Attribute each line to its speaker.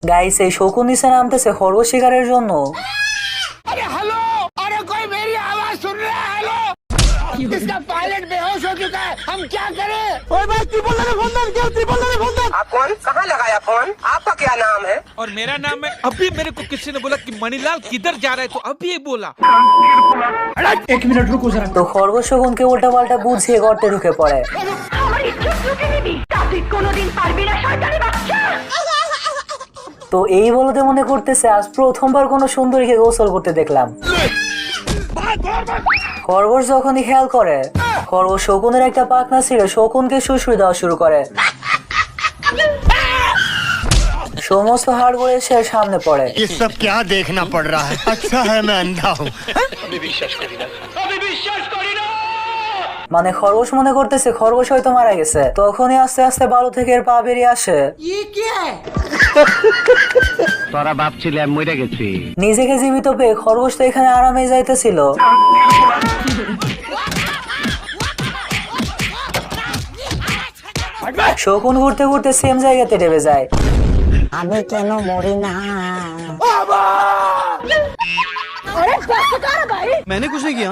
Speaker 1: Guys এই শকুন নিচে নামতেছে খরগোশ শিকারের জন্য।
Speaker 2: अरे हेलो, अरे कोई मेरी आवाज सुन रहा है? हेलो, इसका पायलट बेहोश हो चुका है, हम क्या करें? ओए भाई त्रिपल ने फोन दे, त्रिपल ने फोन दे।
Speaker 3: आप कौन? कहाँ लगाया फोन? आपका क्या नाम है?
Speaker 4: और मेरा नाम है। अभी मेरे को किसी ने बोला कि मणिलाल किधर जा रहा है, तो अभी ये बोला।
Speaker 2: एक मिनट रुको जरा।
Speaker 1: তো খরগোশ শকুনকে উল্টা পাল্টা বুঝিয়ে গর্তে ঢুকে পড়ে। তো এই বলতে মনে করতেছে আজ প্রথমবার কোনো সুন্দরীকে গোসল করতে দেখলাম। খরগোশ যখনই খেয়াল করে খরগোশ শকুনের একটা পাখনা ছিঁড়ে শকুনকে সুড়সুড়ি দেওয়া শুরু করে। সমস্ত হাড়গোড় এসে সামনে পড়ে।
Speaker 5: ये सब क्या देखना पड़ रहा है? अच्छा है मैं अंधा हूँ।
Speaker 1: মানে খরগোশ মনে করতেছে খরগোশ হয়তো মারা গেছে। তখনই আস্তে আস্তে বালু থেকে এর পা বেরিয়ে আসে।
Speaker 6: তোরা বাপ ছিলে আমি মরে গেছি।
Speaker 1: নিজেকে জীবিত পেয়ে খরগোশ তো এখানে আরামে যাইতেছিল। শকুন ঘুরতে ঘুরতে সেম জায়গাতে ডেবে যায়।
Speaker 7: আমি কেন মরি না?
Speaker 4: मैंने कुछ नहीं किया।